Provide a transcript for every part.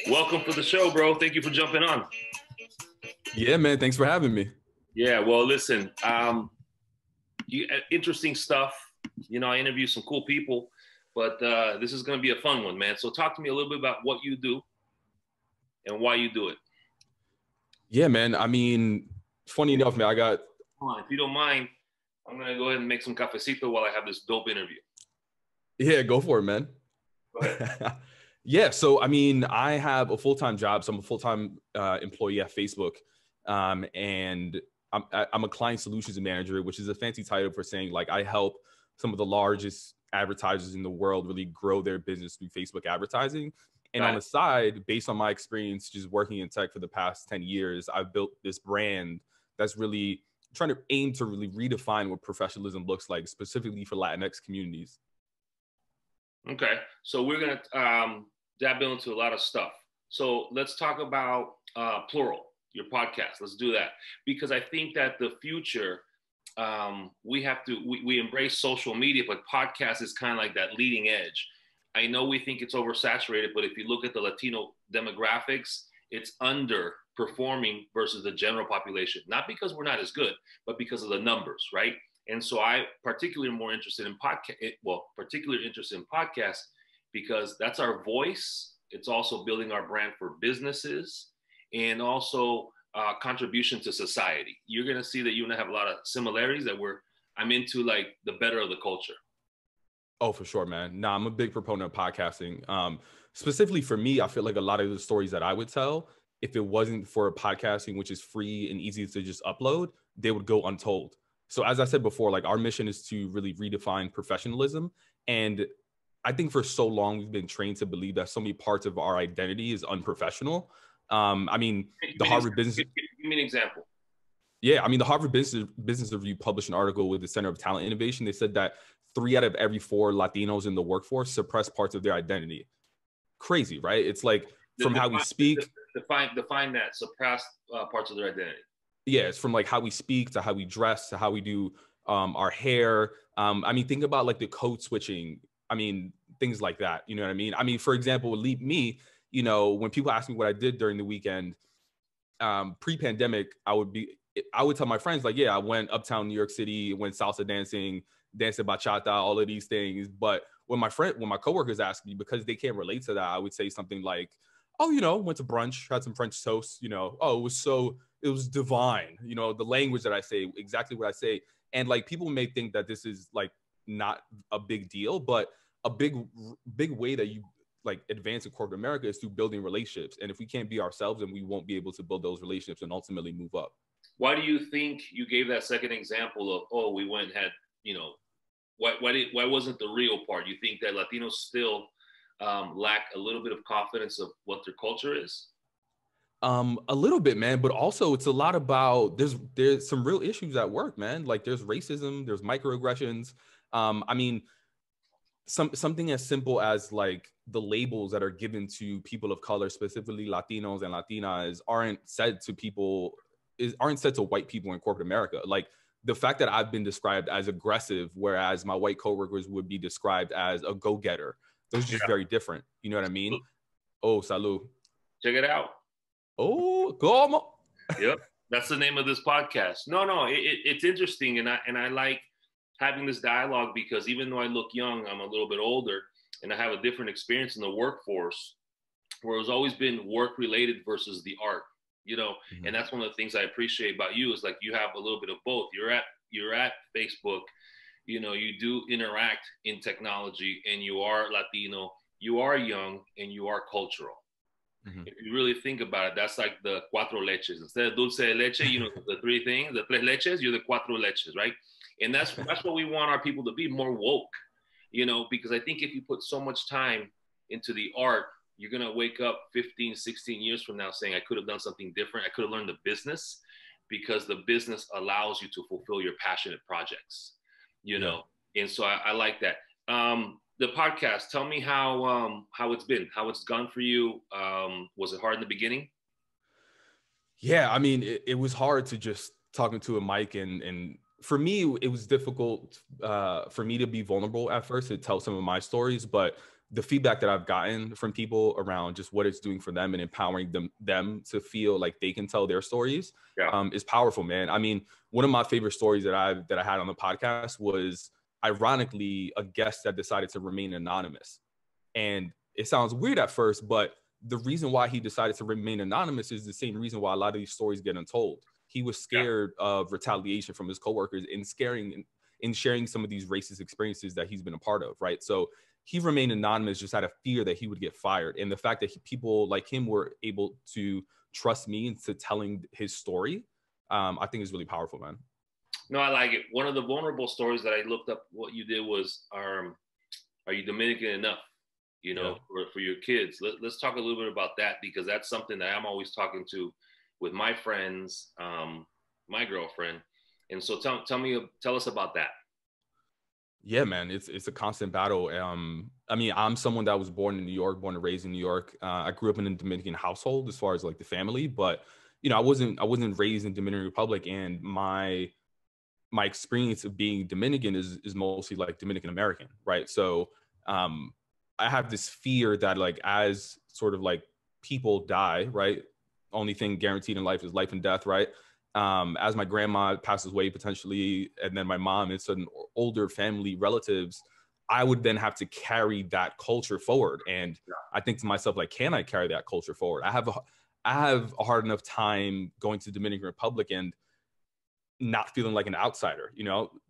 Welcome to the show, bro. Thank you for jumping on. Yeah, man. Thanks for having me. Yeah, well, listen, interesting stuff. You know, I interview some cool people, but this is going to be a fun one, man. So talk to me a little bit about what you do and why you do it. Yeah, man. I mean, funny enough, man, If you don't mind, I'm going to go ahead and make some cafecito while I have this dope interview. Yeah, go for it, man. Go ahead. Yeah, so I mean, I have a full-time job, so I'm a full-time employee at Facebook, and I'm a client solutions manager, which is a fancy title for saying like I help some of the largest advertisers in the world really grow their business through Facebook advertising. And on the side, based on my experience just working in tech for the past 10 years, I've built this brand that's really trying to aim to really redefine what professionalism looks like, specifically for Latinx communities. Okay, so we're going to dab into a lot of stuff. So let's talk about Plural, your podcast. Let's do that. Because I think that the future, we embrace social media, but podcast is kind of like that leading edge. I know we think it's oversaturated, but if you look at the Latino demographics, it's underperforming versus the general population. Not because we're not as good, but because of the numbers, right? And so I particularly interested in podcasts because that's our voice. It's also building our brand for businesses and also contribution to society. You're going to see that you and I have a lot of similarities that I'm into like the better of the culture. Oh, for sure, man. Nah, I'm a big proponent of podcasting. Specifically for me, I feel like a lot of the stories that I would tell, if it wasn't for podcasting, which is free and easy to just upload, they would go untold. So as I said before, like our mission is to really redefine professionalism. And I think for so long, we've been trained to believe that so many parts of our identity is unprofessional. I mean, the Harvard Business... Give me an example. Yeah, I mean, the Harvard Business Review published an article with the Center of Talent Innovation. They said that 3 out of every 4 Latinos in the workforce suppress parts of their identity. Crazy, right? It's like from how we speak... Define that, suppress parts of their identity. Yeah, it's from like how we speak to how we dress to how we do our hair. I mean, think about like the code switching. I mean, things like that. You know what I mean? I mean, for example, me, you know, when people ask me what I did during the weekend, pre-pandemic, I would tell my friends like, yeah, I went uptown New York City, went salsa dancing bachata, all of these things. But when my coworkers ask me, because they can't relate to that, I would say something like, oh, you know, went to brunch, had some French toast, you know, oh, it was divine, you know, the language that I say, exactly what I say. And like people may think that this is like not a big deal, but a big way that you like advance in corporate America is through building relationships. And if we can't be ourselves, then we won't be able to build those relationships and ultimately move up. Why do you think you gave that second example of, oh, we went and had, you know, why wasn't the real part? You think that Latinos still lack a little bit of confidence of what their culture is? A little bit, man, but also it's a lot about there's some real issues at work, man. Like there's racism, there's microaggressions. I mean, something as simple as like the labels that are given to people of color, specifically Latinos and Latinas, aren't said to white people in corporate America. Like the fact that I've been described as aggressive, whereas my white coworkers would be described as a go-getter. Those are just very different. You know what I mean? Oh, salud. Check it out. Oh, como? Yep, that's the name of this podcast. No, it's interesting, and I like having this dialogue because even though I look young, I'm a little bit older, and I have a different experience in the workforce, where it's always been work-related versus the art, you know. Mm-hmm. And that's one of the things I appreciate about you is like you have a little bit of both. You're at Facebook, you know, you do interact in technology, and you are Latino, you are young, and you are cultural. Mm-hmm. If you really think about it, that's like the cuatro leches. Instead of dulce de leche, you know, the 3 things, the tres leches, you're the cuatro leches, right? And that's what we want our people to be, more woke, you know, because I think if you put so much time into the art, you're going to wake up 15, 16 years from now saying, I could have done something different. I could have learned the business, because the business allows you to fulfill your passionate projects, you know? And so I like that. The podcast, tell me how it's been, how it's gone for you. Was it hard in the beginning? Yeah, I mean, it was hard to just talking to a mic, and for me, it was difficult for me to be vulnerable at first to tell some of my stories. But the feedback that I've gotten from people around just what it's doing for them and empowering them to feel like they can tell their stories is powerful, man. I mean, one of my favorite stories that I had on the podcast was ironically a guest that decided to remain anonymous. And it sounds weird at first, but the reason why he decided to remain anonymous is the same reason why a lot of these stories get untold. He was scared of retaliation from his coworkers in sharing some of these racist experiences that he's been a part of, right? So he remained anonymous just out of fear that he would get fired. And the fact that people like him were able to trust me into telling his story, I think is really powerful, man. No, I like it. One of the vulnerable stories that I looked up, what you did was, are you Dominican enough, for your kids? Let's talk a little bit about that, because that's something that I'm always talking to with my friends, my girlfriend. And so tell us about that. Yeah, man, it's a constant battle. I mean, I'm someone that was born in New York, born and raised in New York. I grew up in a Dominican household as far as like the family, but I wasn't raised in Dominican Republic, and my experience of being Dominican is mostly like Dominican American, right? So I have this fear that like as sort of like people die, right? Only thing guaranteed in life is life and death, right? As my grandma passes away potentially, and then my mom and certain older family relatives, I would then have to carry that culture forward. And I think to myself, like, can I carry that culture forward? I have a hard enough time going to Dominican Republic and not feeling like an outsider.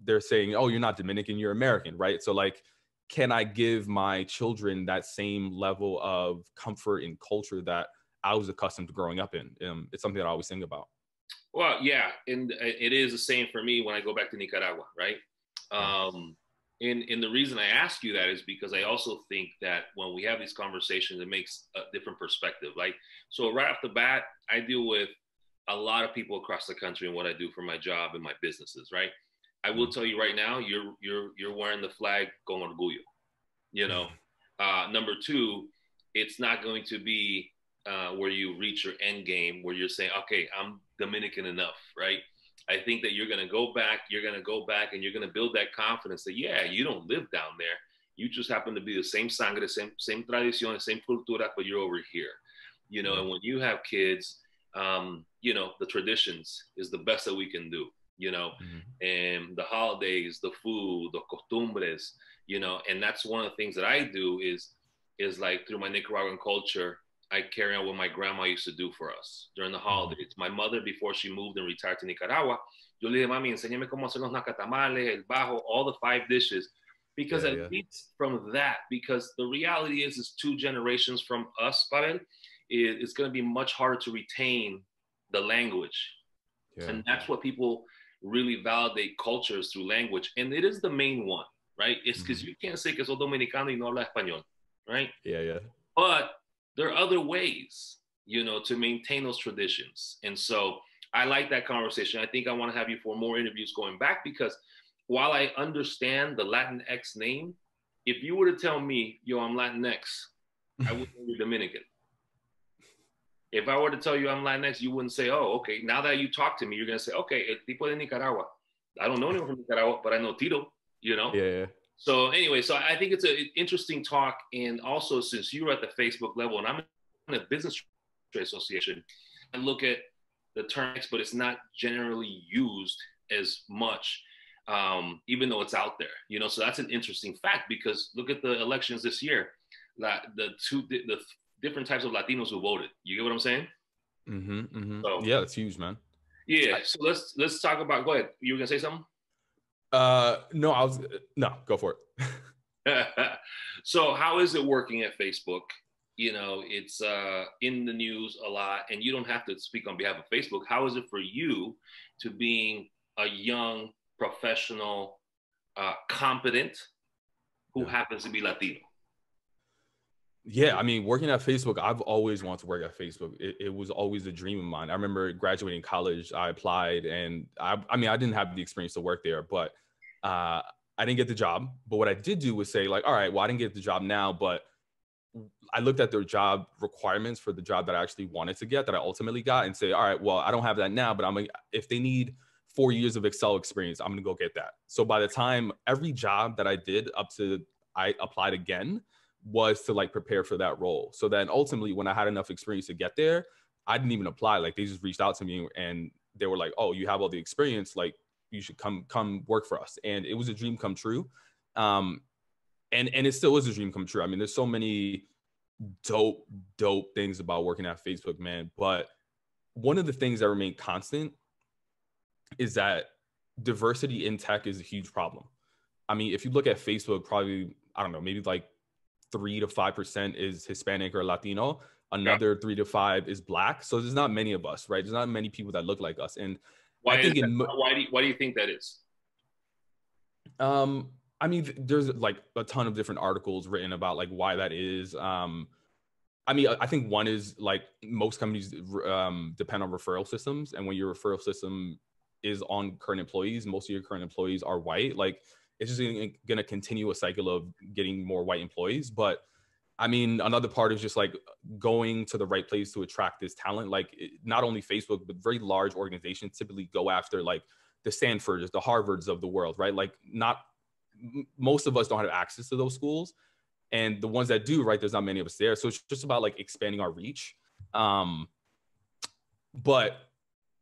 They're saying, oh, you're not Dominican, you're American, right? So like, can I give my children that same level of comfort and culture that I was accustomed to growing up in? It's something that I always think about. Well, yeah, and it is the same for me when I go back to Nicaragua, right? And the reason I ask you that is because I also think that when we have these conversations, it makes a different perspective. Like, so right off the bat, I deal with a lot of people across the country and what I do for my job and my businesses, right? I will tell you right now, you're wearing the flag con orgullo. Number two, it's not going to be where you reach your end game, where you're saying, okay, I'm Dominican enough, right? I think that you're going to go back and you're going to build that confidence that, yeah, you don't live down there. You just happen to be the same sangre, same tradición, same cultura, but you're over here, and when you have kids, the traditions is the best that we can do, and the holidays, the food, the costumbres, and that's one of the things that I do is like through my Nicaraguan culture, I carry on what my grandma used to do for us during the holidays. My mother, before she moved and retired to Nicaragua, yo le dije, mami, enséñame cómo hacer los nacatamales, el bajo, all the 5 dishes. Because at least from that, because the reality is 2 generations from us, Pavel, it's going to be much harder to retain the language. Yeah. And that's what people really validate cultures through language. And it is the main one, right? It's because you can't say que soy dominicano y no habla español, right? Yeah. But there are other ways, to maintain those traditions. And so I like that conversation. I think I want to have you for more interviews going back, because while I understand the Latinx name, if you were to tell me, yo, I'm Latinx, I wouldn't be Dominican. If I were to tell you I'm Latinx, you wouldn't say, oh, okay. Now that you talk to me, you're going to say, okay, el tipo de Nicaragua. I don't know anyone from Nicaragua, but I know Tito, Yeah. So anyway, so I think it's an interesting talk. And also, since you're at the Facebook level and I'm in a business trade association, I look at the term, but it's not generally used as much, even though it's out there, so that's an interesting fact, because look at the elections this year, the different types of Latinos who voted. You get what I'm saying? So, yeah, it's huge, man. Yeah. So let's talk about, go ahead. You were going to say something? No, go for it. So how is it working at Facebook? It's in the news a lot, and you don't have to speak on behalf of Facebook. How is it for you to being a young professional, competent, who happens to be Latino? Yeah, I mean, working at Facebook, I've always wanted to work at Facebook. It was always a dream of mine. I remember graduating college, I applied, and I didn't have the experience to work there, but I didn't get the job. But what I did do was say, like, all right, well, I didn't get the job now, but I looked at their job requirements for the job that I actually wanted to get, that I ultimately got, and say, all right, well, I don't have that now, but if they need 4 years of Excel experience, I'm going to go get that. So by the time every job that I did up to I applied again was to like prepare for that role. So then ultimately, when I had enough experience to get there, I didn't even apply. Like they just reached out to me and they were like, "Oh, you have all the experience. Like you should come work for us." And it was a dream come true. And it still is a dream come true. I mean, there's so many dope things about working at Facebook, man. But one of the things that remain constant is that diversity in tech is a huge problem. I mean, if you look at Facebook, probably, I don't know, maybe like 3 to 5% is Hispanic or Latino. Another 3 to 5 is Black. So there's not many of us, right? There's not many people that look like us. And Why I think why do you think that is? I mean, there's like a ton of different articles written about like why that is. I mean, I think one is like most companies depend on referral systems, and when your referral system is on current employees, most of your current employees are white. Like it's just going to continue a cycle of getting more white employees. But I mean, another part is just like going to the right place to attract this talent. Like not only Facebook, but very large organizations typically go after like the Stanfords, the Harvards of the world, right? Like most of us don't have access to those schools. And the ones that do, right, there's not many of us there. So it's just about like expanding our reach. But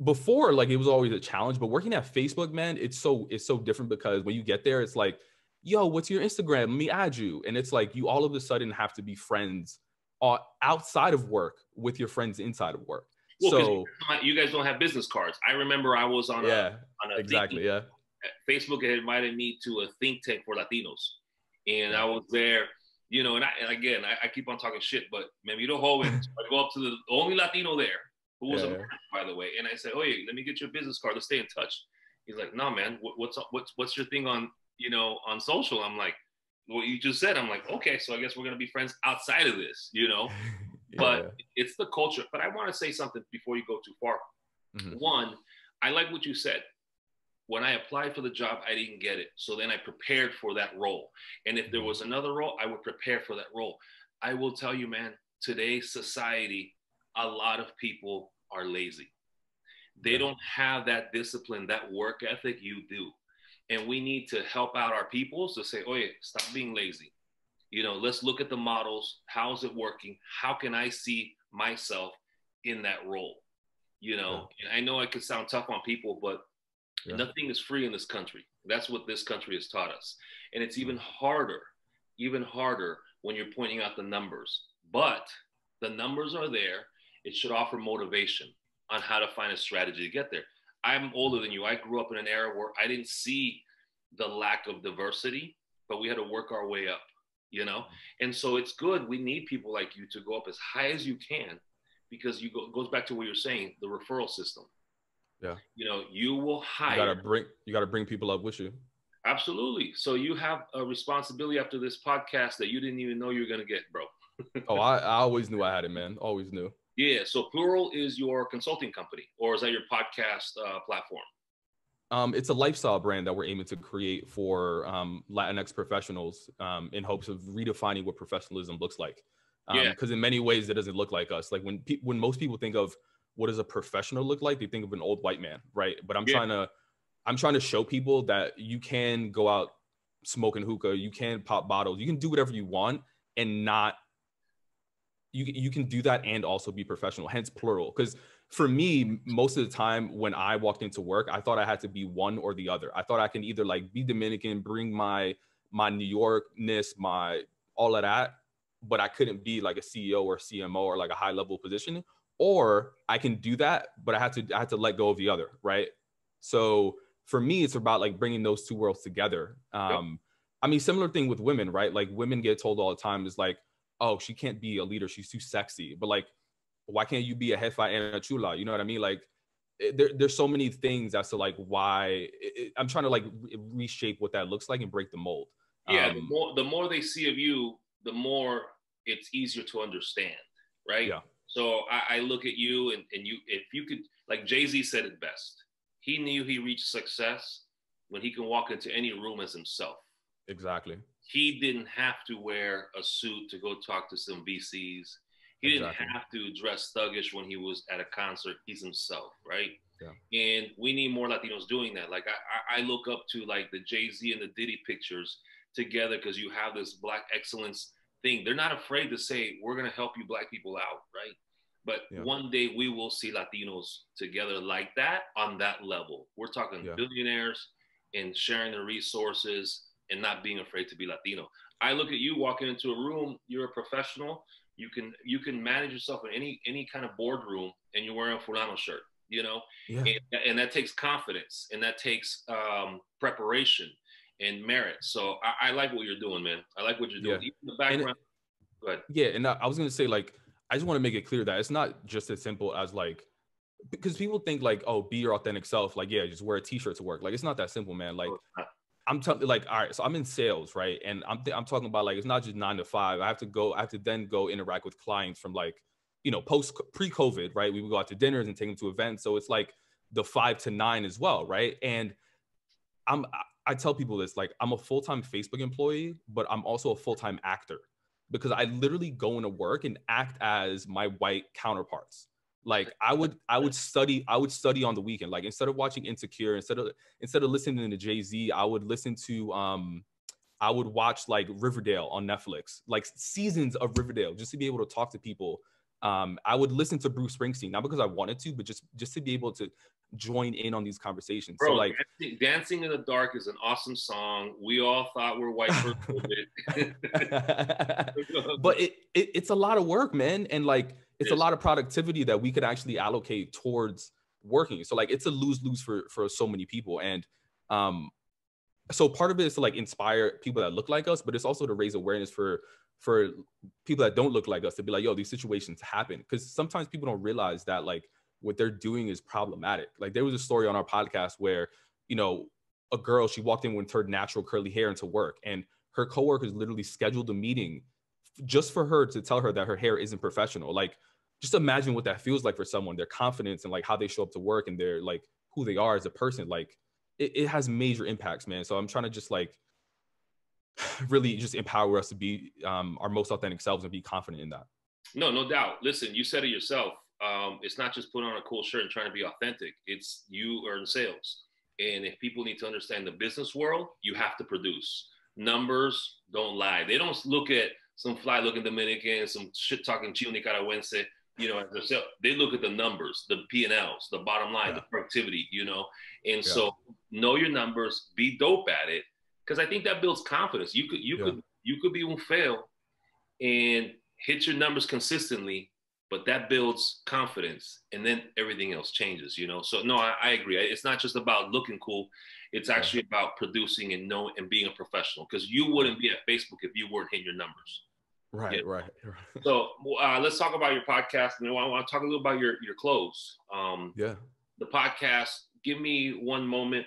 before, like it was always a challenge. But working at Facebook, man, it's so different because when you get there, it's like, yo, what's your Instagram? Let me add you. And it's like you all of a sudden have to be friends outside of work with your friends inside of work. Well, so you guys don't have business cards. I remember I was on a exactly, yeah. Facebook had invited me to a think tank for Latinos, and I was there. You know, and I keep on talking shit, but me miro joven. So I go up to the only Latino there, who was American, by the way, and I said, "Oh, yeah, let me get your business card. Let's stay in touch." He's like, "No, man, what's your thing on on social?" I'm like, "What you just said." I'm like, "Okay, so I guess we're gonna be friends outside of this, yeah. But it's the culture. But I want to say something before you go too far. Mm-hmm. One, I like what you said. When I applied for the job, I didn't get it. So then I prepared for that role. And if there was another role, I would prepare for that role. I will tell you, man, today's society, a lot of people are lazy. They don't have that discipline, that work ethic you do. And we need to help out our peoples to say, oh yeah, stop being lazy. Let's look at the models. How's it working? How can I see myself in that role? And I know it could sound tough on people, but nothing is free in this country. That's what this country has taught us. And it's even harder when you're pointing out the numbers. But the numbers are there. It should offer motivation on how to find a strategy to get there. I'm older than you. I grew up in an era where I didn't see the lack of diversity, but we had to work our way up, And so it's good. We need people like you to go up as high as you can, because it goes back to what you're saying, the referral system. Yeah. You will hire. You gotta bring people up with you. Absolutely. So you have a responsibility after this podcast that you didn't even know you were gonna get, bro. Oh, I always knew I had it, man. Always knew. Yeah. So Plural is your consulting company, or is that your podcast platform? It's a lifestyle brand that we're aiming to create for Latinx professionals in hopes of redefining what professionalism looks like. Because in many ways, it doesn't look like us. Like when most people think of what does a professional look like, they think of an old white man, right? But I'm trying to show people that you can go out smoking hookah, you can pop bottles, you can do whatever you want, and you can do that and also be professional. Hence Plural. Because for me, most of the time when I walked into work, I thought I had to be one or the other. I thought I can either like be Dominican, bring my New Yorkness, my all of that, but I couldn't be like a CEO or CMO or like a high level position. Or I can do that, but I had to let go of the other, right? So for me, it's about like bringing those two worlds together. I mean, similar thing with women, right? Like women get told all the time is like, oh, she can't be a leader, she's too sexy. But like, why can't you be a jefa and a chula? You know what I mean? Like, there's so many things as to like why I'm trying to like reshape what that looks like and break the mold. Yeah, the more they see of you, the more it's easier to understand, right? Yeah. So I look at you and you, if you could, like Jay-Z said it best, he knew he reached success when he can walk into any room as himself. Exactly. He didn't have to wear a suit to go talk to some VCs. He didn't have to dress thuggish when he was at a concert. He's himself, right? Yeah. And we need more Latinos doing that. Like I look up to like the Jay-Z and the Diddy pictures together because you have this Black excellence thing. They're not afraid to say, we're going to help you Black people out, right? But one day we will see Latinos together like that on that level. We're talking billionaires and sharing their resources and not being afraid to be Latino. I look at you walking into a room, you're a professional. You can manage yourself in any kind of boardroom, and you're wearing a fulano shirt, you know, and that takes confidence, and that takes preparation and merit. So I like what you're doing, man. I like what you're doing. Even the background. Go ahead. Yeah, and I was gonna say, like, I just want to make it clear that it's not just as simple as like, because people think like, oh, be your authentic self, like, yeah, just wear a t-shirt to work. Like, it's not that simple, man. Like, I'm telling, like, all right, so I'm in sales, right? And I'm talking about, like, it's not just 9 to 5. I have to then go interact with clients from, like, you know, pre-COVID, right? We would go out to dinners and take them to events. So it's like the 5 to 9 as well, right? And I tell people this, like, I'm a full-time Facebook employee, but I'm also a full-time actor, because I literally go into work and act as my white counterparts. Like, I would study on the weekend. Like, instead of watching Insecure, instead of listening to Jay-Z, I would listen to I would watch like Riverdale on Netflix, like seasons of Riverdale, just to be able to talk to people. I would listen to Bruce Springsteen, not because I wanted to, but just to be able to join in on these conversations. Bro, so like, Dancing in the Dark is an awesome song. We all thought we're white for a bit. But it's a lot of work, man. And like, it's a lot of productivity that we could actually allocate towards working. So like, it's a lose-lose for so many people. And so part of it is to like inspire people that look like us, but it's also to raise awareness for people that don't look like us, to be like, yo, these situations happen. Because sometimes people don't realize that like what they're doing is problematic. Like, there was a story on our podcast where, you know, a girl, she walked in with her natural curly hair into work, and her coworkers literally scheduled a meeting just for her to tell her that her hair isn't professional. Like, just imagine what that feels like for someone, their confidence and like how they show up to work and their like who they are as a person. Like, it has major impacts, man. So I'm trying to just like really just empower us to be our most authentic selves and be confident in that. No doubt. Listen, you said it yourself. It's not just putting on a cool shirt and trying to be authentic. It's you earn sales. And if people need to understand the business world, you have to produce. Numbers don't lie. They don't look at some fly looking Dominican, some shit talking Chino Nicaraguense, you know, they look at the numbers, the P&Ls, the bottom line, the productivity, you know. And so know your numbers, be dope at it. Because I think that builds confidence. You could be un fail and hit your numbers consistently, but that builds confidence, and then everything else changes, you know? So no, I agree. It's not just about looking cool. It's actually about producing and being a professional, because you wouldn't be at Facebook if you weren't hitting your numbers. Right. So let's talk about your podcast. And I want to talk a little about your clothes. The podcast, give me one moment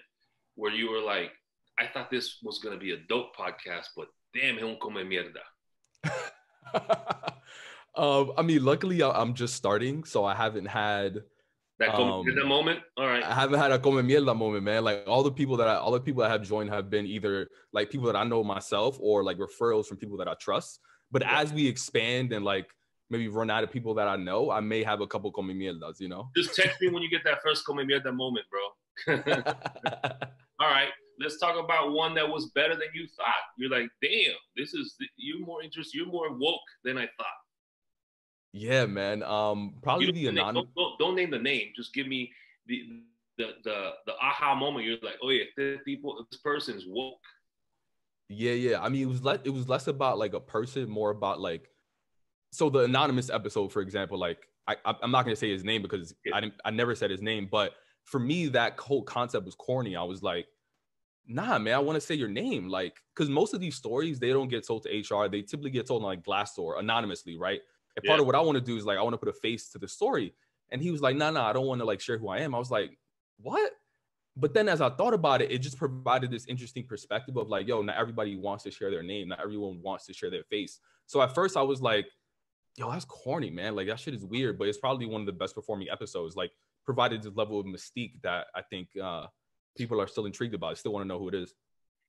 where you were like, I thought this was going to be a dope podcast, but damn, es un come mierda. I mean, luckily I'm just starting, so I haven't had that come mierda moment. All right, I haven't had a come mierda moment, man. Like, all the people that have joined have been either like people that I know myself or like referrals from people that I trust. But as we expand and like maybe run out of people that I know, I may have a couple come mierdas, you know. Just text me when you get that first come mierda moment, bro. All right. Let's talk about one that was better than you thought. You're like, damn, you're more interested, you're more woke than I thought. Yeah, man. Probably the anonymous. Don't name the name. Just give me the aha moment. You're like, oh yeah, this person's woke. Yeah. I mean, it was less about like a person, more about like, so the anonymous episode, for example, like I'm not gonna say his name because I never said his name, but for me, that whole concept was corny. I was like, nah, man, I want to say your name. Like, because most of these stories, they don't get told to HR. They typically get told on like Glassdoor anonymously, right? And part of what I want to do is like, I want to put a face to the story. And he was like, nah, I don't want to like share who I am. I was like, what? But then as I thought about it, it just provided this interesting perspective of like, yo, not everybody wants to share their name. Not everyone wants to share their face. So at first I was like, yo, that's corny, man. Like, that shit is weird, but it's probably one of the best performing episodes. Like, provided this level of mystique that I think people are still intrigued about. I still want to know who it is.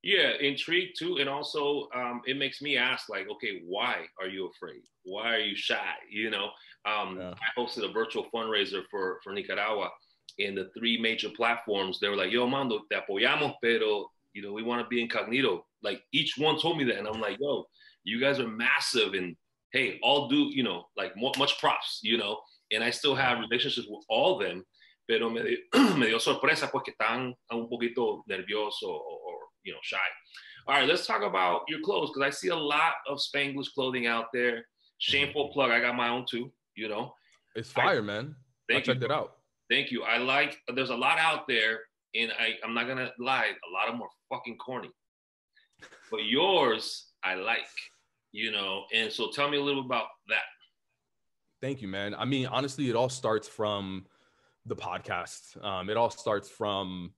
Yeah, intrigued too. And also it makes me ask, like, okay, why are you afraid? Why are you shy? You know, I hosted a virtual fundraiser for Nicaragua, and the 3 major platforms, they were like, yo, Mando, te apoyamos, pero, you know, we want to be incognito. Like, each one told me that. And I'm like, yo, You guys are massive, and hey, all do, you know, like much props, you know, and I still have relationships with all of them, pero me dio sorpresa porque están un poquito nervioso or, you know, shy. All right, let's talk about your clothes, because I see a lot of Spanglish clothing out there. Shameful plug, I got my own too, you know. It's fire, man. I checked it out. Thank you. There's a lot out there, and I'm not gonna lie, a lot of them are fucking corny. But yours, I like, you know, and so tell me a little about that. Thank you, man. I mean, honestly, it all starts from the podcast. It all starts from,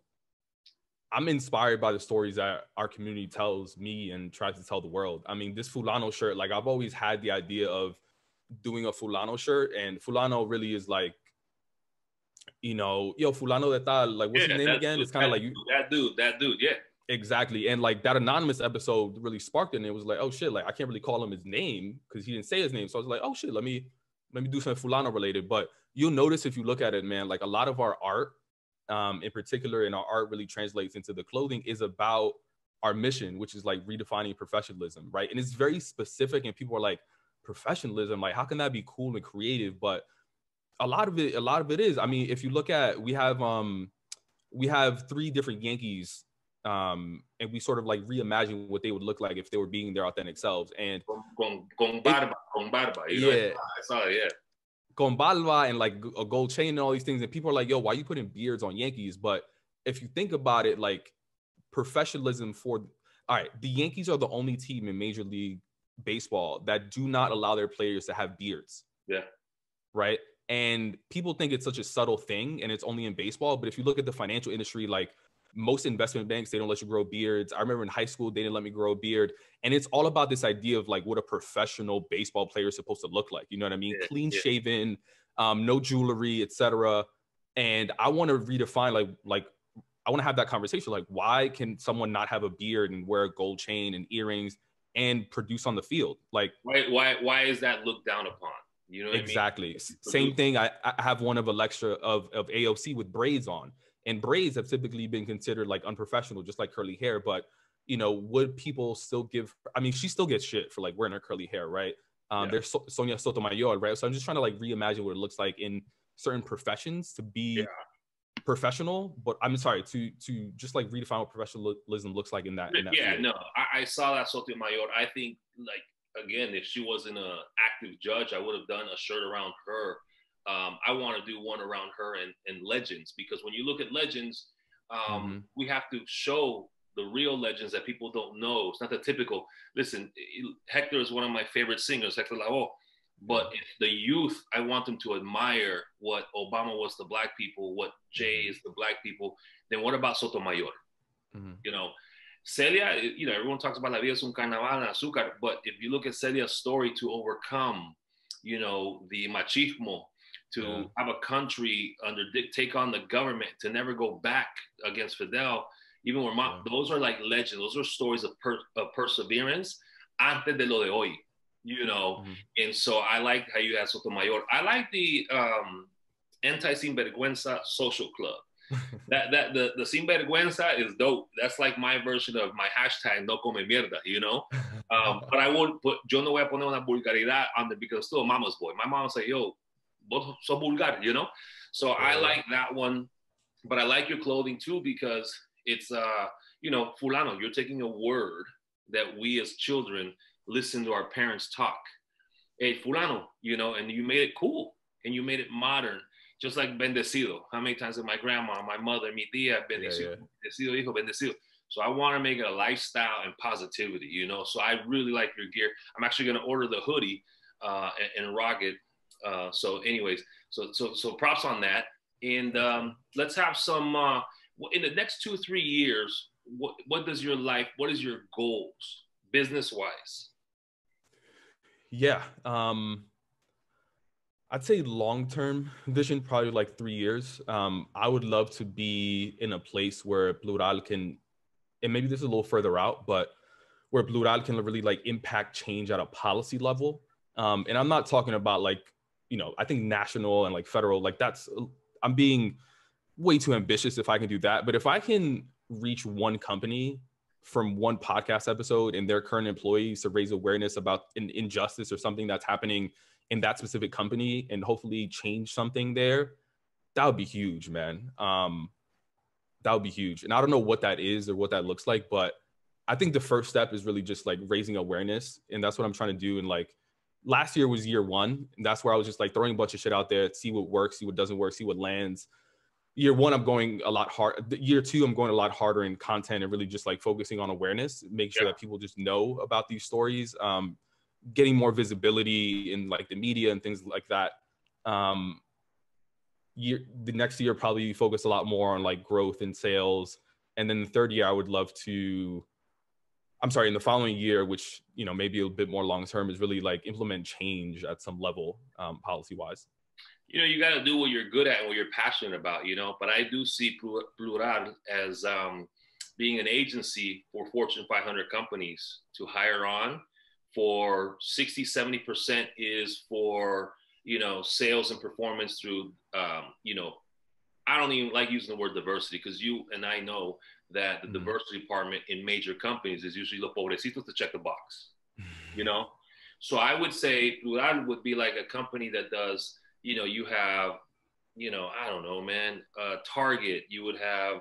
I'm inspired by the stories that our community tells me and tries to tell the world. I mean, this Fulano shirt, like I've always had the idea of doing a Fulano shirt, and Fulano really is like, you know, yo, Fulano de tal, like what's his name again? It's kind of like you. That dude, yeah. Exactly. And like that anonymous episode really sparked it. And it was like, oh shit, like I can't really call him his name because he didn't say his name. So I was like, oh shit, let me do something Fulano related. But you'll notice if you look at it, man, like a lot of our art, in particular, and our art really translates into the clothing, is about our mission, which is like redefining professionalism, right? And it's very specific, and people are like, professionalism, like how can that be cool and creative? But a lot of it is. I mean, if you look at, we have 3 different Yankees, and we sort of like reimagine what they would look like if they were being their authentic selves. And con barba, you know, yeah, I saw it, yeah. Con barba and like a gold chain and all these things. And people are like, yo, why are you putting beards on Yankees? But if you think about it, like professionalism all right, the Yankees are the only team in Major League Baseball that do not allow their players to have beards. Yeah. Right. And people think it's such a subtle thing and it's only in baseball. But if you look at the financial industry, like most investment banks, they don't let you grow beards. I remember in high school, they didn't let me grow a beard. And it's all about this idea of like what a professional baseball player is supposed to look like. You know what I mean? Yeah, clean shaven, no jewelry, etc. And I want to redefine like I want to have that conversation. Like, why can someone not have a beard and wear a gold chain and earrings and produce on the field? Like, why is that looked down upon? You know what exactly. I mean? Same thing. I have one of a lecture of AOC with braids on. And braids have typically been considered like unprofessional, just like curly hair. But, you know, would people still give, I mean, she still gets shit for like wearing her curly hair, right? There's Sonia Sotomayor, right? So I'm just trying to like reimagine what it looks like in certain professions to be professional, but I'm sorry, to just like redefine what professionalism looks like in that field. No, I saw that Sotomayor. I think like, again, if she wasn't an active judge, I would have done a shirt around her. I want to do one around her and legends, because when you look at legends, we have to show the real legends that people don't know. It's not the typical, listen, Hector is one of my favorite singers, Hector Lavoe, but if the youth, I want them to admire what Obama was to Black people, what Jay is to Black people, then what about Sotomayor? You know, Celia, you know, everyone talks about La vida es un carnaval en azúcar, but if you look at Celia's story to overcome, you know, the machismo, to have a country take on the government, to never go back against Fidel, even where those are like legends. Those are stories of perseverance antes de lo de hoy, you know. And so I like how you had Sotomayor. I like the anti-sinvergüenza social club. The sinvergüenza is dope. That's like my version of my hashtag no come mierda, you know. But I won't put, yo no voy a poner una vulgaridad on it because still a mama's boy. My mom will say, yo, vos sos vulgar, you know. So I like that one. But I like your clothing too, because it's you know, Fulano, you're taking a word that we as children listen to our parents talk. Hey, Fulano, you know, and you made it cool and you made it modern. Just like bendecido. How many times did my grandma, my mother, mi tía, bendecido, bendecido, hijo, bendecido. So I want to make it a lifestyle and positivity, you know. So I really like your gear. I'm actually going to order the hoodie and rock it. So anyways, so props on that. And let's have some, in the next 2-3 years, what is your goals business-wise? Yeah. I'd say long-term vision, probably like 3 years. I would love to be in a place where Plural can, and maybe this is a little further out, but where Plural can really like impact change at a policy level. And I'm not talking about like, you know, I think national and like federal, like I'm being way too ambitious if I can do that. But if I can reach one company from one podcast episode and their current employees to raise awareness about an injustice or something that's happening in that specific company and hopefully change something there, that would be huge, man. That would be huge. And I don't know what that is or what that looks like, but I think the first step is really just like raising awareness. And that's what I'm trying to do. And like last year was year one. And that's where I was just like throwing a bunch of shit out there, see what works, see what doesn't work, see what lands. Year one, I'm going a lot hard. Year two, I'm going a lot harder in content and really just like focusing on awareness, make sure that people just know about these stories, getting more visibility in like the media and things like that. The next year, probably focus a lot more on like growth and sales. And then the third year, I would love to, in the following year, which, you know, maybe a bit more long-term, is really like implement change at some level, policy-wise. You know, you got to do what you're good at and what you're passionate about, you know, but I do see Plural as being an agency for Fortune 500 companies to hire on. For 60, 70% is for, you know, sales and performance through, you know, I don't even like using the word diversity because you and I know that the diversity department in major companies is usually los pobrecitos to check the box, you know? So I would say Plural would be like a company that does, you know, you have, you know, I don't know, man, Target, you would have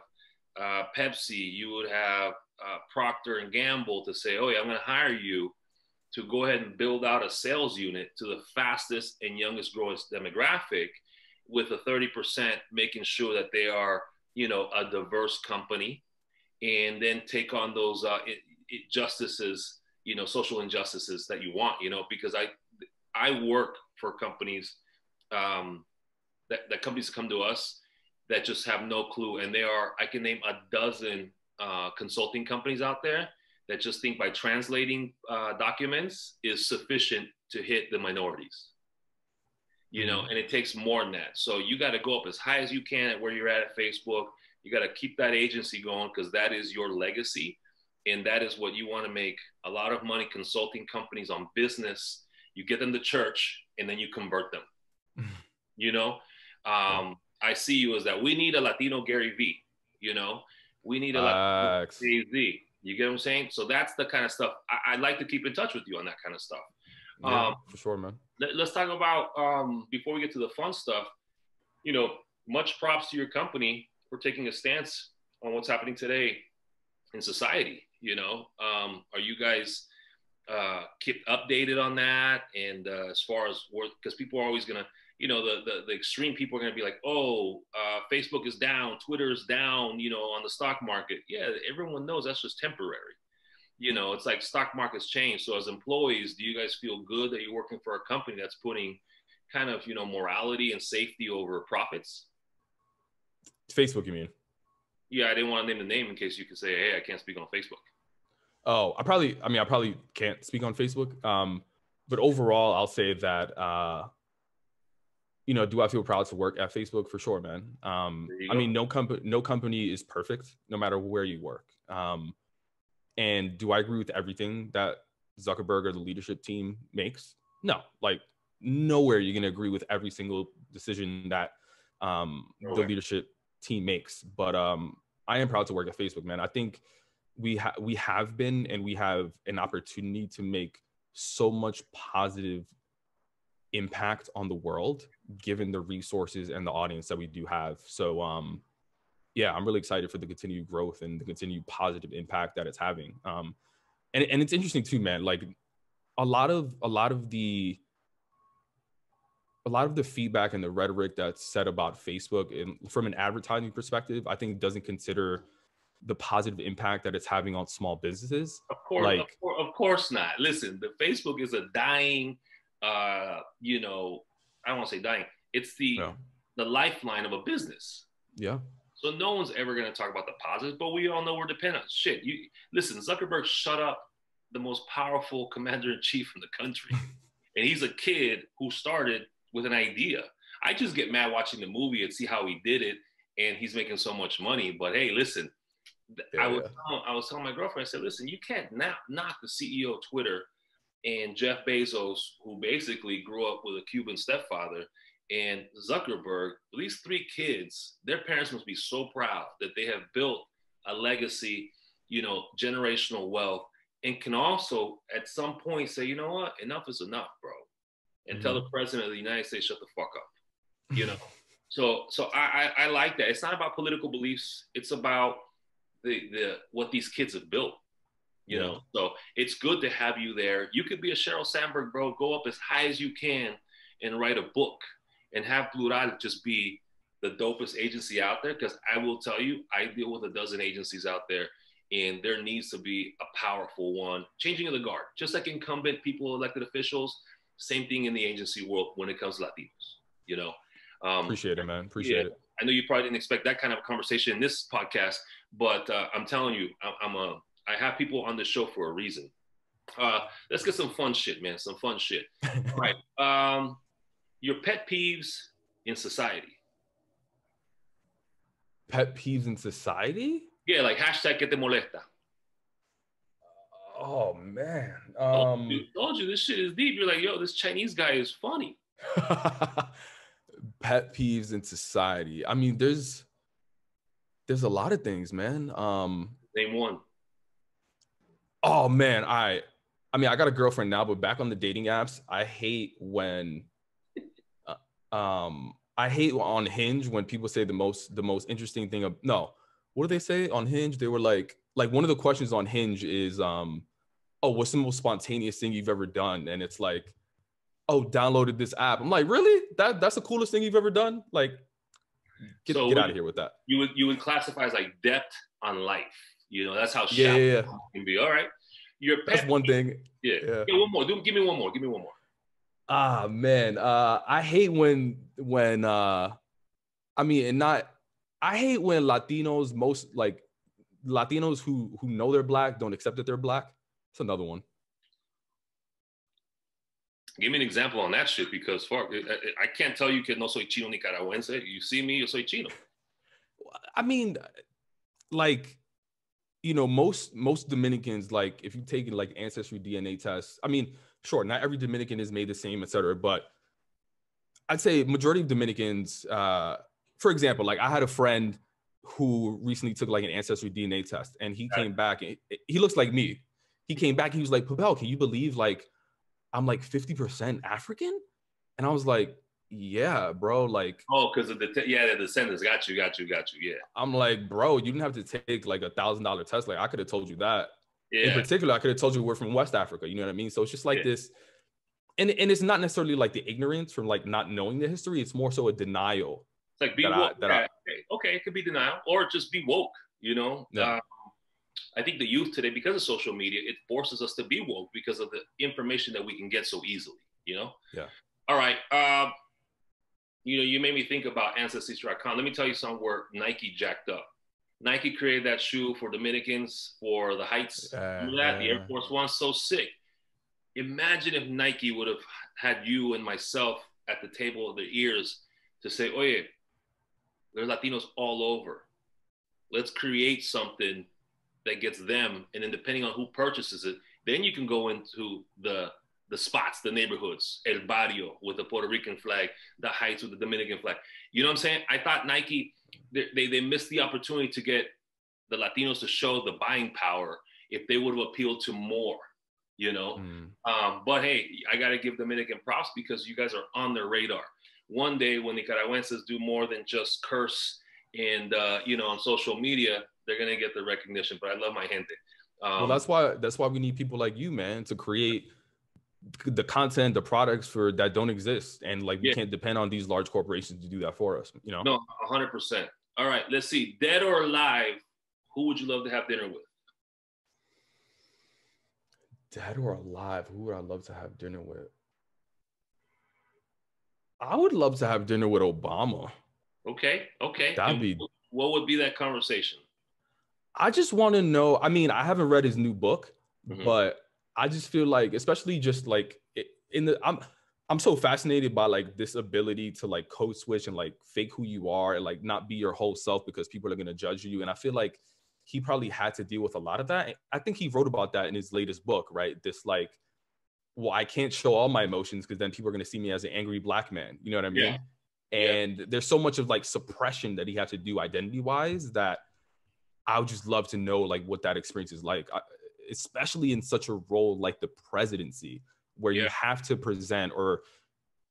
Pepsi, you would have Procter and Gamble to say, oh yeah, I'm going to hire you to go ahead and build out a sales unit to the fastest and youngest growing demographic with a 30% making sure that they are, you know, a diverse company, and then take on those injustices, you know, social injustices that you want, you know, because I work for companies that companies come to us that just have no clue. And I can name a dozen consulting companies out there that just think by translating documents is sufficient to hit the minorities, you know, and it takes more than that. So you got to go up as high as you can at where you're at Facebook. You got to keep that agency going because that is your legacy. And that is what you want to make a lot of money consulting companies on business. You get them to church and then you convert them. You know, I see you as that. We need a Latino Gary V, you know, we need a Latino Jay-Z. You get what I'm saying? So that's the kind of stuff I'd like to keep in touch with you on, that kind of stuff. Yeah, for sure, man. Let's talk about, before we get to the fun stuff, you know, much props to your company for taking a stance on what's happening today in society. You know, are you guys keep updated on that? And as far as work, because people are always going to, you know, the extreme people are going to be like, oh, Facebook is down, Twitter is down, you know, on the stock market. Yeah, everyone knows that's just temporary. You know, it's like stock markets change. So as employees, do you guys feel good that you're working for a company that's putting kind of, you know, morality and safety over profits? Facebook, you mean? Yeah, I didn't want to name the name in case you could say, hey, I can't speak on Facebook. Oh, I probably can't speak on Facebook. But overall, I'll say that, you know, do I feel proud to work at Facebook? For sure, man. I mean, no company is perfect, no matter where you work. And do I agree with everything that Zuckerberg or the leadership team makes? No, like nowhere you're going to agree with every single decision that the leadership team makes. But I am proud to work at Facebook, man. I think we have been, and we have an opportunity to make so much positive impact on the world, given the resources and the audience that we do have. So yeah, I'm really excited for the continued growth and the continued positive impact that it's having. And it's interesting too, man. Like a lot of the feedback and the rhetoric that's said about Facebook, and from an advertising perspective, I think doesn't consider the positive impact that it's having on small businesses. Of course not. Listen, the Facebook is a dying, you know, I don't want to say dying. It's the lifeline of a business. Yeah. So no one's ever going to talk about the positives, but we all know we're dependent on shit. Listen, Zuckerberg shut up the most powerful commander in chief in the country. And he's a kid who started with an idea. I just get mad watching the movie and see how he did it. And he's making so much money. But hey, listen, I was telling my girlfriend, I said, listen, you can't knock the CEO of Twitter and Jeff Bezos, who basically grew up with a Cuban stepfather, and Zuckerberg. These three kids, their parents must be so proud that they have built a legacy generational wealth, and can also at some point say, you know what, enough is enough, bro, and tell the president of the United States, shut the fuck up. So I like that. It's not about political beliefs. It's about the what these kids have built. So it's good to have you there. You could be a Sheryl Sandberg, bro. Go up as high as you can and write a book, and have Plural just be the dopest agency out there. Because I will tell you, I deal with a dozen agencies out there, and there needs to be a powerful one. Changing of the guard, just like incumbent people, elected officials. Same thing in the agency world when it comes to Latinos. Appreciate it, man. Appreciate it. I know you probably didn't expect that kind of a conversation in this podcast, but I'm telling you, I have people on the show for a reason. Let's get some fun shit, man. Some fun shit. All right. Your pet peeves in society. Pet peeves in society? Yeah, like hashtag que te molesta. Oh man. Told you this shit is deep. You're like, yo, this Chinese guy is funny. Pet peeves in society. I mean, there's a lot of things, man. Name one. Oh man, I got a girlfriend now, but back on the dating apps, I hate when I hate on Hinge when people say the most interesting thing what do they say on Hinge? They were like one of the questions on Hinge is what's the most spontaneous thing you've ever done? And it's like, oh, downloaded this app. I'm like, really? That's the coolest thing you've ever done? Like, get out of here with that. You would classify as like depth on life. That's how shallow can be. All right. That's one thing. Yeah. One more. Give me one more. Ah, man. I hate when I hate when Latinos who know they're black don't accept that they're black. It's another one. Give me an example on that shit, because fuck, I can't tell you que no soy chino nicaragüense. You see me, yo soy chino. I mean, like, most Dominicans, like, if you take like ancestry DNA tests, I mean, sure, not every Dominican is made the same, et cetera, but I'd say majority of Dominicans, for example, like I had a friend who recently took like an ancestry DNA test, and he came back, and he looks like me. He came back, he was like, Pavel, can you believe like I'm like 50% African? And I was like, yeah, bro, like, because of the descendants. Got you. Yeah. I'm like, bro, you didn't have to take like $1,000 test. Like, I could have told you that. Yeah. In particular, I could have told you we're from West Africa. You know what I mean? So it's just like this, and it's not necessarily like the ignorance from like not knowing the history. It's more so a denial. It's like be woke. Okay, it could be denial, or just be woke. Yeah. I think the youth today, because of social media, it forces us to be woke because of the information that we can get so easily. Yeah. All right. You made me think about Ancestry.com. Let me tell you something where Nike jacked up. Nike created that shoe for Dominicans for the heights. The Air Force One, so sick. Imagine if Nike would have had you and myself at the table of their ears to say, oye, there's Latinos all over. Let's create something that gets them. And then depending on who purchases it, then you can go into the spots, the neighborhoods, El Barrio with the Puerto Rican flag, the Heights with the Dominican flag. You know what I'm saying? I thought Nike, they missed the opportunity to get the Latinos to show the buying power if they would have appealed to more, But hey, I got to give Dominican props because you guys are on their radar. One day when Nicaraguenses do more than just curse and, on social media, they're going to get the recognition. But I love my gente. Well, that's why we need people like you, man, to create the content, the products that don't exist. And like, we can't depend on these large corporations to do that for us, No, 100%. All right, let's see. Dead or alive, who would you love to have dinner with? Dead or alive, who would I love to have dinner with? I would love to have dinner with Obama. Okay. What would be that conversation? I just want to know. I mean, I haven't read his new book, but I just feel like, especially just like I'm so fascinated by like this ability to like code switch and like fake who you are and like not be your whole self because people are going to judge you. And I feel like he probably had to deal with a lot of that. I think he wrote about that in his latest book, right? This like, well, I can't show all my emotions because then people are going to see me as an angry black man. You know what I mean? Yeah. And there's so much of like suppression that he had to do identity wise that I would just love to know like what that experience is like, especially in such a role like the presidency, where you have to present, or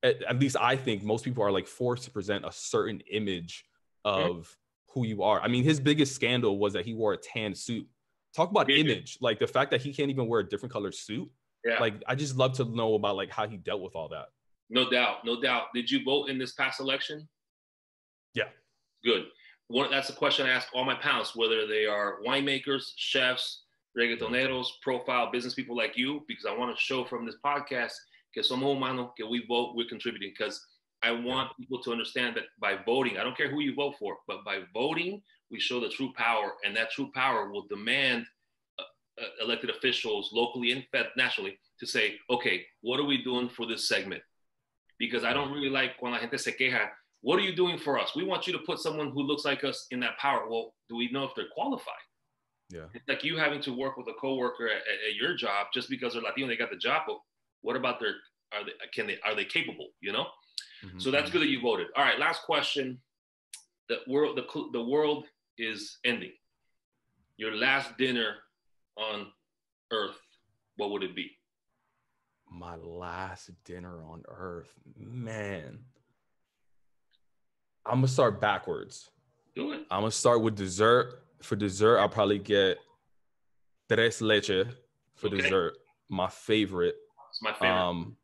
at least I think most people are like forced to present a certain image of who you are. I mean, his biggest scandal was that he wore a tan suit. Talk about image, like the fact that he can't even wear a different color suit. Yeah. Like, I just love to know about like how he dealt with all that. No doubt, no doubt. Did you vote in this past election? Yeah. Good. That's the question I ask all my panelists, whether they are winemakers, chefs, reggaetoneros, profile business people like you, because I want to show from this podcast que somos humanos, que we vote, we're contributing, because I want people to understand that by voting, I don't care who you vote for, but by voting, we show the true power, and that true power will demand elected officials locally and nationally to say, okay, what are we doing for this segment? Because I don't really like when la gente se queja, what are you doing for us? We want you to put someone who looks like us in that power. Well, do we know if they're qualified? Yeah. It's like you having to work with a coworker at your job just because they're Latino, they got the job, but what about are they capable, you know? Mm-hmm. So that's good that you voted. All right, last question. The world is ending. Your last dinner on Earth, what would it be? My last dinner on Earth, man. I'm gonna start backwards. Do it. I'm gonna start with dessert. For dessert, I'll probably get tres leche for dessert. My favorite. It's my favorite.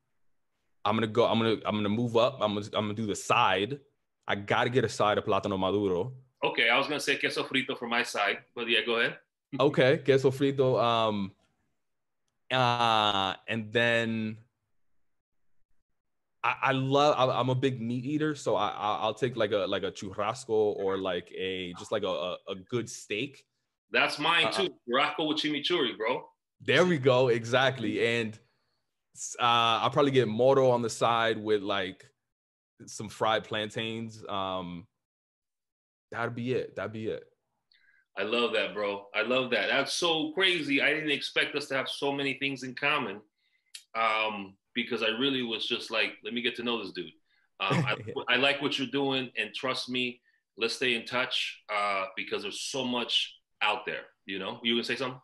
I'm gonna move up. I'm gonna do the side. I gotta get a side of plátano maduro. Okay, I was gonna say queso frito for my side, but yeah, go ahead. Okay, queso frito. And then I'm a big meat eater, so I'll take like a churrasco or like a good steak. That's mine too. Churrasco with chimichurri, bro. There we go, exactly. And I'll probably get moro on the side with like some fried plantains. That'd be it. I love that, bro. I love that. That's so crazy. I didn't expect us to have so many things in common. Because I really was just like, let me get to know this dude. I like what you're doing, and trust me, let's stay in touch because there's so much out there, you know? You gonna say something?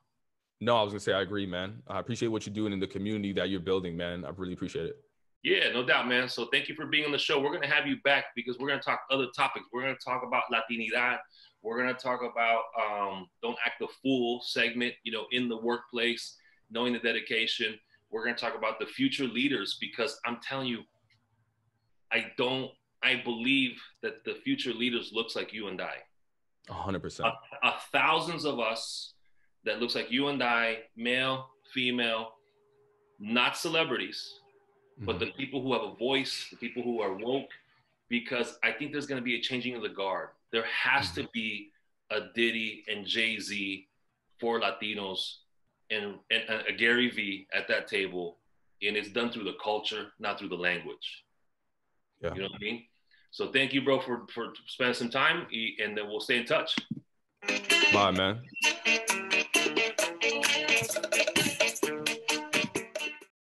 No, I was gonna say, I agree, man. I appreciate what you're doing in the community that you're building, man. I really appreciate it. Yeah, no doubt, man. So thank you for being on the show. We're gonna have you back because we're gonna talk other topics. We're gonna talk about Latinidad. We're gonna talk about Don't Act the Fool segment, you know, in the workplace, knowing the dedication. We're going to talk about the future leaders, because I'm telling you, I believe that the future leaders looks like you and I. 100%. Thousands of us that looks like you and I, male, female, not celebrities, but the people who have a voice, the people who are woke, because I think there's going to be a changing of the guard. There has to be a Diddy and Jay-Z for Latinos, and a Gary Vee at that table, and it's done through the culture, not through the language. Yeah. You know what I mean? So thank you, bro, for spending some time, and then we'll stay in touch. Bye, man.